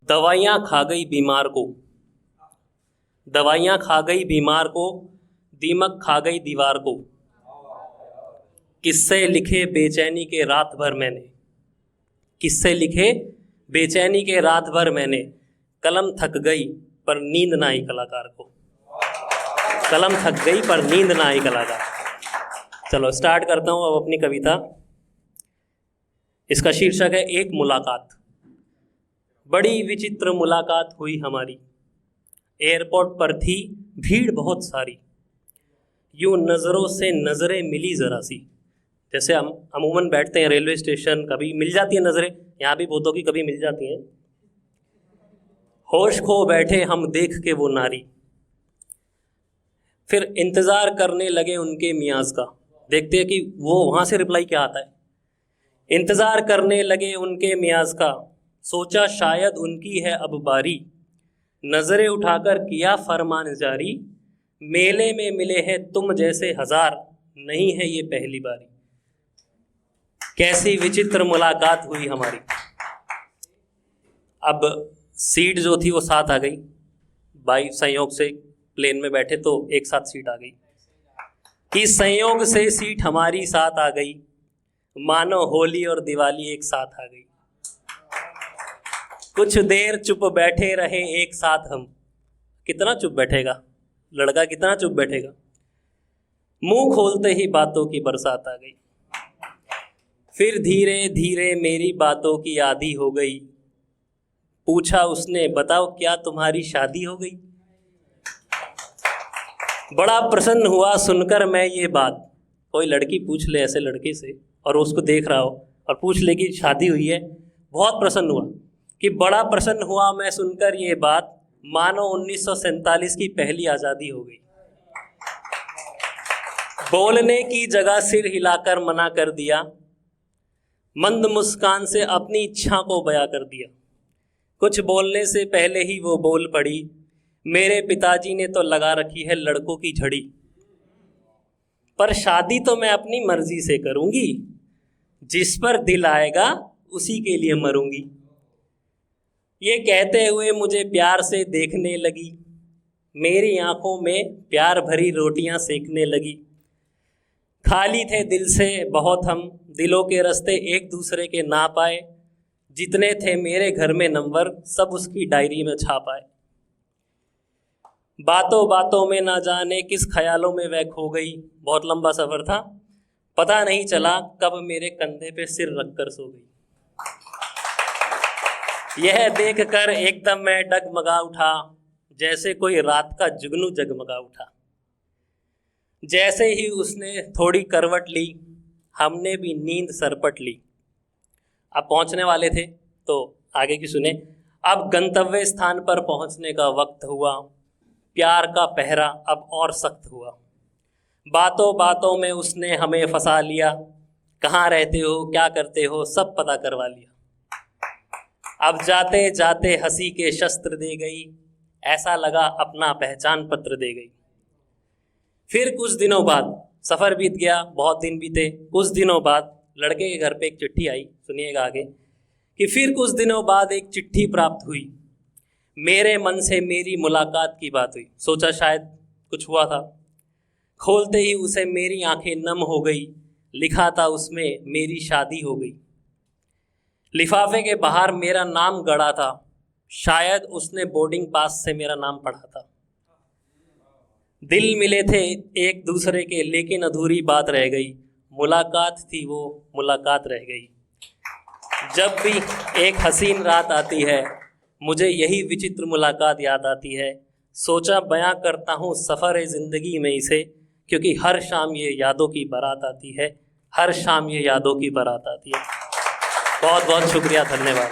दवाइयाँ खा गई बीमार को, दवाइयाँ खा गई बीमार को, दीमक खा गई दीवार को। किस्से लिखे बेचैनी के रात भर मैंने, किस्से लिखे बेचैनी के रात भर मैंने। कलम थक गई पर नींद ना आई कलाकार को, कलम थक गई पर नींद ना आई कलाकार। चलो स्टार्ट करता हूँ अब अपनी कविता। इसका शीर्षक है एक मुलाकात। बड़ी विचित्र मुलाकात हुई हमारी, एयरपोर्ट पर थी भीड़ बहुत सारी। यूं नज़रों से नज़रें मिली ज़रा सी, जैसे हम अमूमन बैठते हैं रेलवे स्टेशन, कभी मिल जाती है नज़रें, यहाँ भी बहुतों की कभी मिल जाती हैं। होश खो बैठे हम देख के वो नारी, फिर इंतज़ार करने लगे उनके मियाज का। देखते हैं कि वो वहाँ से रिप्लाई क्या आता है। इंतज़ार करने लगे उनके मियाज का, सोचा शायद उनकी है अब बारी। नज़रें उठाकर किया फरमान जारी, मेले में मिले हैं तुम जैसे हजार, नहीं है ये पहली बारी। कैसी विचित्र मुलाकात हुई हमारी। अब सीट जो थी वो साथ आ गई, बाई संयोग से प्लेन में बैठे तो एक साथ सीट आ गई। कि संयोग से सीट हमारी साथ आ गई, मानो होली और दिवाली एक साथ आ गई। कुछ देर चुप बैठे रहे एक साथ हम। कितना चुप बैठेगा लड़का, कितना चुप बैठेगा। मुंह खोलते ही बातों की बरसात आ गई। फिर धीरे धीरे मेरी बातों की आधी हो गई। पूछा उसने, बताओ क्या तुम्हारी शादी हो गई। बड़ा प्रसन्न हुआ सुनकर मैं ये बात। कोई लड़की पूछ ले ऐसे लड़के से और उसको देख रहा हो और पूछ ले कि शादी हुई है, बहुत प्रसन्न हुआ। कि बड़ा प्रसन्न हुआ मैं सुनकर ये बात, मानो 1947 की पहली आज़ादी हो गई। बोलने की जगह सिर हिलाकर मना कर दिया, मंद मुस्कान से अपनी इच्छा को बयां कर दिया। कुछ बोलने से पहले ही वो बोल पड़ी, मेरे पिताजी ने तो लगा रखी है लड़कों की झड़ी, पर शादी तो मैं अपनी मर्जी से करूंगी, जिस पर दिल आएगा उसी के लिए मरूंगी। ये कहते हुए मुझे प्यार से देखने लगी, मेरी आंखों में प्यार भरी रोटियां सेकने लगी। खाली थे दिल से बहुत हम, दिलों के रास्ते एक दूसरे के ना पाए। जितने थे मेरे घर में नंबर सब उसकी डायरी में छाप आए। बातों बातों में ना जाने किस ख्यालों में वह खो गई। बहुत लंबा सफ़र था, पता नहीं चला कब मेरे कंधे पे सिर रखकर सो गई। यह देखकर एकदम मैं डगमगा उठा, जैसे कोई रात का जुगनू जगमगा उठा। जैसे ही उसने थोड़ी करवट ली, हमने भी नींद सरपट ली। अब पहुंचने वाले थे तो आगे की सुने। अब गंतव्य स्थान पर पहुंचने का वक्त हुआ, प्यार का पहरा अब और सख्त हुआ। बातों बातों में उसने हमें फंसा लिया, कहाँ रहते हो क्या करते हो सब पता करवा लिया। अब जाते जाते हंसी के शस्त्र दे गई, ऐसा लगा अपना पहचान पत्र दे गई। फिर कुछ दिनों बाद सफ़र बीत गया, बहुत दिन बीते। कुछ दिनों बाद लड़के के घर पे एक चिट्ठी आई, सुनिएगा आगे। कि फिर कुछ दिनों बाद एक चिट्ठी प्राप्त हुई, मेरे मन से मेरी मुलाकात की बात हुई। सोचा शायद कुछ हुआ था। खोलते ही उसे मेरी आंखें नम हो गई, लिखा था उसमें मेरी शादी हो गई। लिफाफे के बाहर मेरा नाम गड़ा था, शायद उसने बोर्डिंग पास से मेरा नाम पढ़ा था। दिल मिले थे एक दूसरे के, लेकिन अधूरी बात रह गई। मुलाकात थी वो मुलाकात रह गई। जब भी एक हसीन रात आती है, मुझे यही विचित्र मुलाकात याद आती है। सोचा बयां करता हूँ सफ़र ज़िंदगी में इसे, क्योंकि हर शाम ये यादों की बारात आती है, हर शाम ये यादों की बारात आती है। बहुत बहुत शुक्रिया, धन्यवाद।